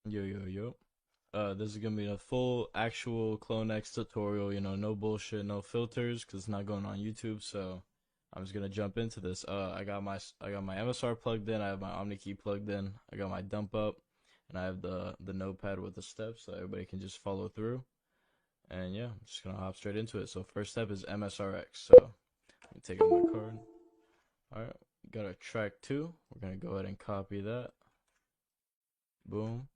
Yo, yo, yo. This is gonna be a full actual Clone X tutorial, no bullshit, no filters, cause it's not going on YouTube, so I'm just gonna jump into this. I got my MSR plugged in, I have my OmniKey plugged in, I got my dump up, and I have the notepad with the steps so everybody can just follow through. And yeah, I'm just gonna hop straight into it. So first step is MSRX. So I'm taking my card. Alright, got a track 2. We're gonna go ahead and copy that. Boom.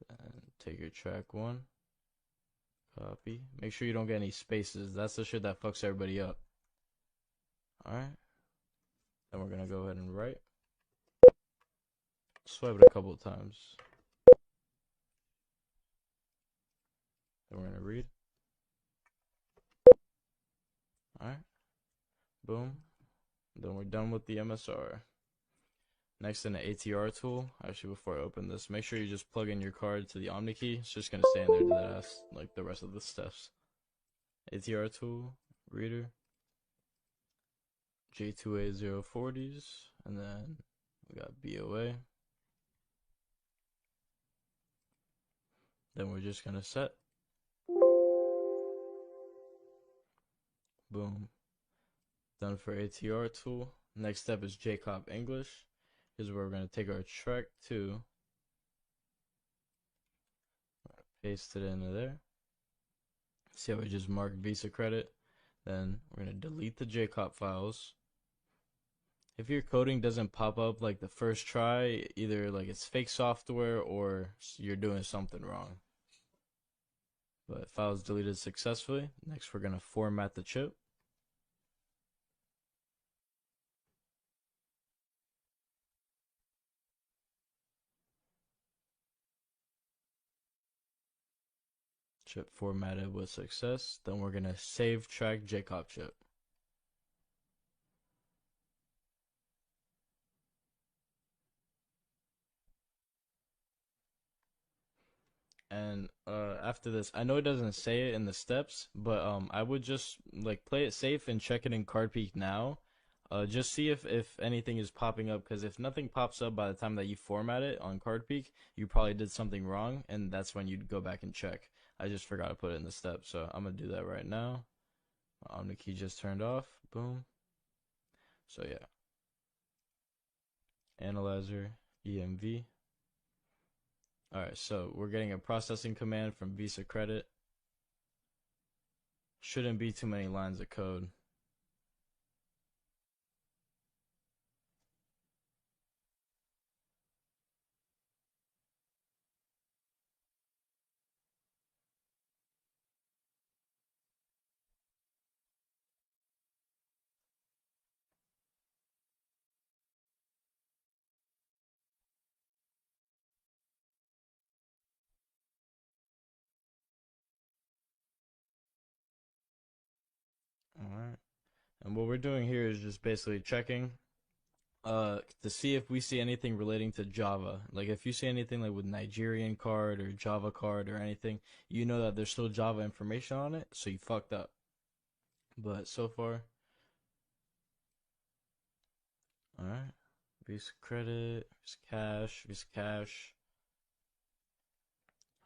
And take your track 1. Copy. Make sure you don't get any spaces. That's the shit that fucks everybody up. Alright. Then we're gonna go ahead and write. Swipe it a couple of times. Then we're gonna read. Alright. Boom. Then we're done with the MSR. Next in the ATR tool. Actually, before I open this, make sure you just plug in your card to the OmniKey. It's just gonna stay in there to ass like the rest of the steps. ATR tool, reader, J2A040s, and then we got BOA. Then we're just gonna set. Boom. Done for ATR tool. Next step is JCOP English. Here's where we're gonna take our track 2. Paste it into there. See how we just marked Visa credit? Then we're gonna delete the JCOP files. If your coding doesn't pop up like the first try, either like it's fake software or you're doing something wrong. But files deleted successfully. Next, we're gonna format the chip. Chip formatted with success. Then we're gonna save track JCOP chip. And after this, I know it doesn't say it in the steps, but I would just like play it safe and check it in CardPeek now. Just see if anything is popping up, because if nothing pops up by the time that you format it on CardPeek, you probably did something wrong, and that's when you'd go back and check. I just forgot to put it in the steps, so I'm gonna do that right now. OmniKey just turned off. Boom. So yeah, analyzer EMV. All right, so we're getting a processing command from Visa Credit. Shouldn't be too many lines of code. All right. And what we're doing here is just basically checking to see if we see anything relating to Java. Like if you see anything like with Nigerian card or Java card or anything, you know that there's still Java information on it, so you fucked up. But so far, all right. Visa credit, Visa cash, Visa cash.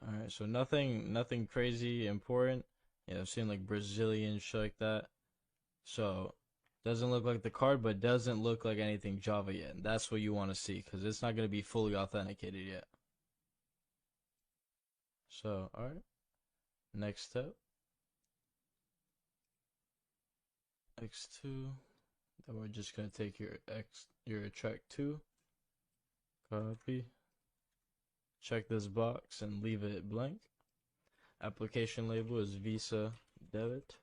All right, so nothing crazy important. Yeah, I've seen like Brazilian shit like that. So doesn't look like the card, but doesn't look like anything Java yet. And that's what you want to see, because it's not going to be fully authenticated yet. So, all right. Next step, X2. Then we're just going to take your track 2, copy, check this box and leave it blank. Application label is Visa debit.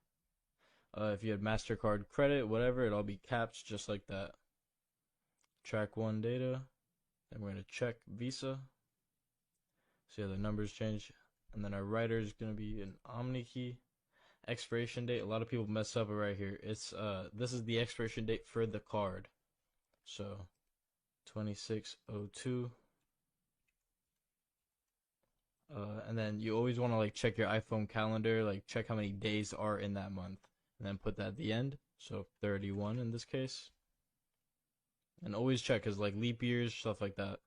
If you had MasterCard credit, whatever, it'll be caps just like that. Track 1 data. Then we're going to check Visa. See how the numbers change. And then our writer is going to be an OmniKey. Expiration date. A lot of people mess up right here. It's this is the expiration date for the card. So 2602. And then you always want to like check your iPhone calendar, like check how many days are in that month, and then put that at the end. So 31 in this case. And always check, cause like leap years, stuff like that.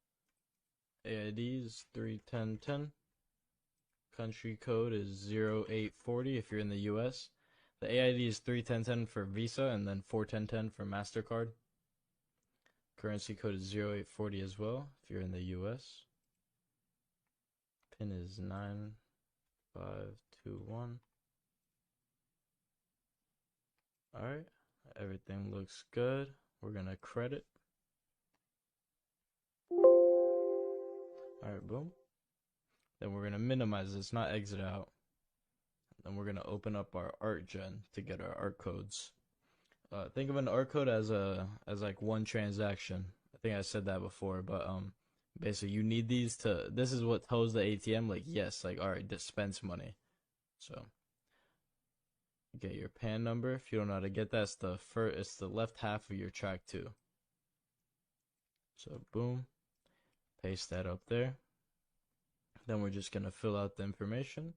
AID is 31010. Country code is 0840 if you're in the US. The AID is 31010 for Visa and then 41010 for MasterCard. Currency code is 0840 as well if you're in the US. PIN is 9521. Alright, everything looks good. We're gonna credit. Alright, boom. Then we're gonna minimize this, not exit out. Then we're gonna open up our art gen to get our art codes. Think of an art code as like one transaction. I think I said that before, but basically you need these to. This is what tells the ATM like yes, like all right, dispense money. So get your PAN number. If you don't know how to get that, it's the left half of your track 2. So boom, paste that up there. Then we're just gonna fill out the information.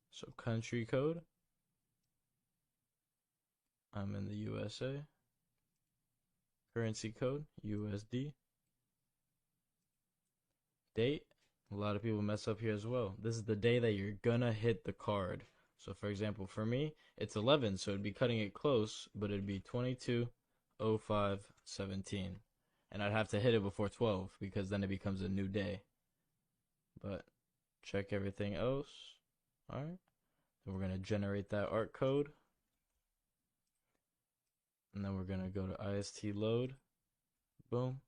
So country code. I'm in the USA. Currency code, USD. Date. A lot of people mess up here as well. This is the day that you're gonna hit the card. So for example, for me, it's 11, so it'd be cutting it close, but it'd be 22/05/17. And I'd have to hit it before 12 because then it becomes a new day. But check everything else. Alright. Then we're gonna generate that art code. And then we're gonna go to IST load. Boom.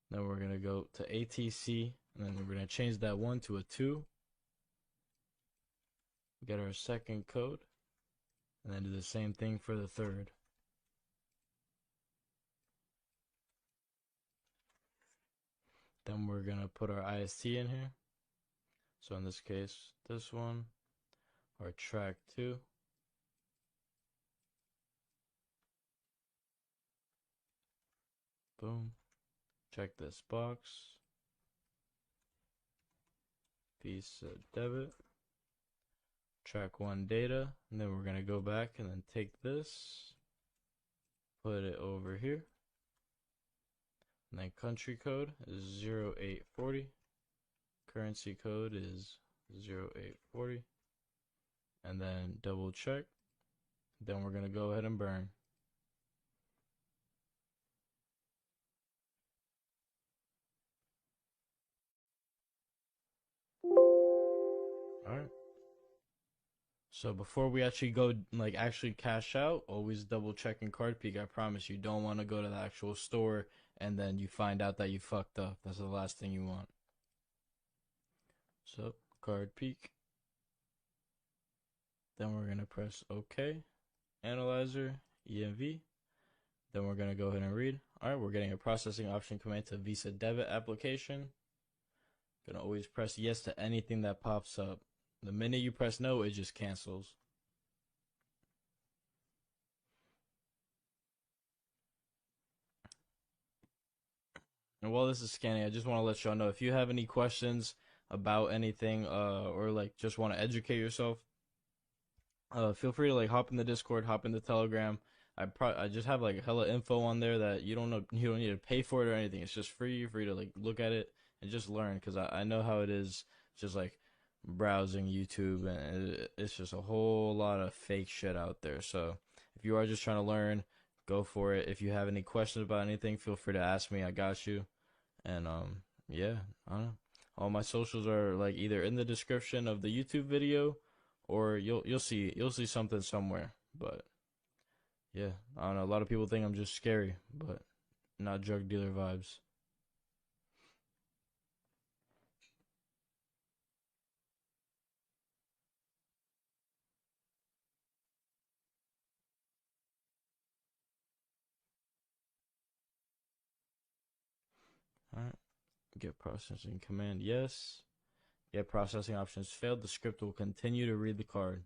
Then we're gonna go to ATC, and then we're gonna change that 1 to a 2. Get our second code, and then do the same thing for the third. Then we're gonna put our IST in here. So in this case, this one, our track 2. Boom. Check this box. Visa debit. Track 1 data. And then we're going to go back and then take this. Put it over here. And then country code is 0840. Currency code is 0840. And then double check. Then we're going to go ahead and burn. Alright. So before we actually go, like actually cash out, always double check in Card Peek. I promise you don't want to go to the actual store and then you find out that you fucked up. That's the last thing you want. So Card Peek. Then we're gonna press OK. Analyzer, EMV. Then we're gonna go ahead and read. Alright, we're getting a processing option command to Visa debit application. Gonna always press yes to anything that pops up. The minute you press no, it just cancels. And while this is scanning, I just want to let y'all know if you have any questions about anything, or like just want to educate yourself, feel free to like hop in the Discord, hop in the Telegram. I just have like hella info on there that you don't need to pay for it or anything. It's just free to like look at it and just learn because I know how it is just like browsing YouTube and it's just a whole lot of fake shit out there. So if you are just trying to learn, go for it. If you have any questions about anything, feel free to ask me. I got you. And yeah, I don't know. All my socials are like either in the description of the YouTube video or you'll see something somewhere. But yeah, I don't know. A lot of people think I'm just scary, but not drug dealer vibes. All right. Get processing command, yes. Get processing options failed. The script will continue to read the card.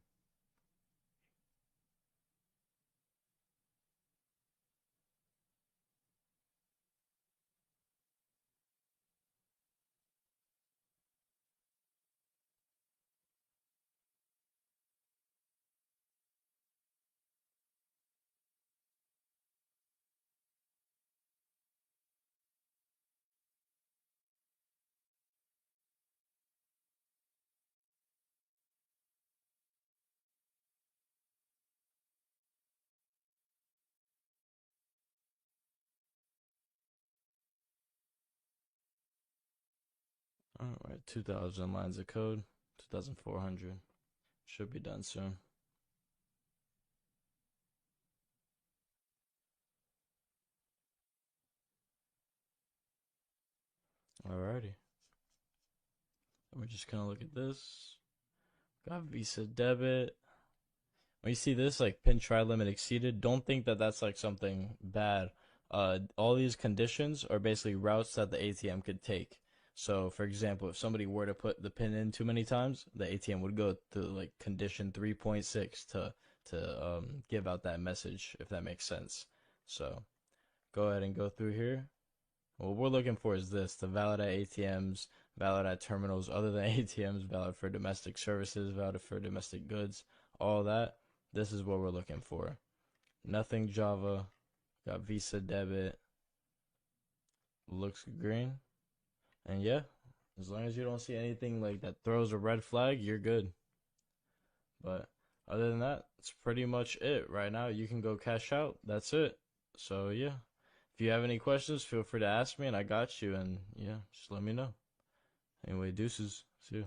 Alright, 2,000 lines of code, 2,400. Should be done soon. Alrighty. And we're just gonna look at this. Got Visa debit. When you see this, like pin try limit exceeded, don't think that that's like something bad. All these conditions are basically routes that the ATM could take. So, for example, if somebody were to put the pin in too many times, the ATM would go to like condition 3.6 to give out that message, if that makes sense. So, go ahead and go through here. What we're looking for is this: to valid at ATMs, valid at terminals other than ATMs, valid for domestic services, valid for domestic goods, all that. This is what we're looking for. Nothing Java, got Visa debit, looks green. And yeah, as long as you don't see anything like that throws a red flag, you're good. But other than that, it's pretty much it. Right now, you can go cash out. That's it. So yeah, if you have any questions, feel free to ask me, and I got you. And yeah, just let me know. Anyway, deuces. See you.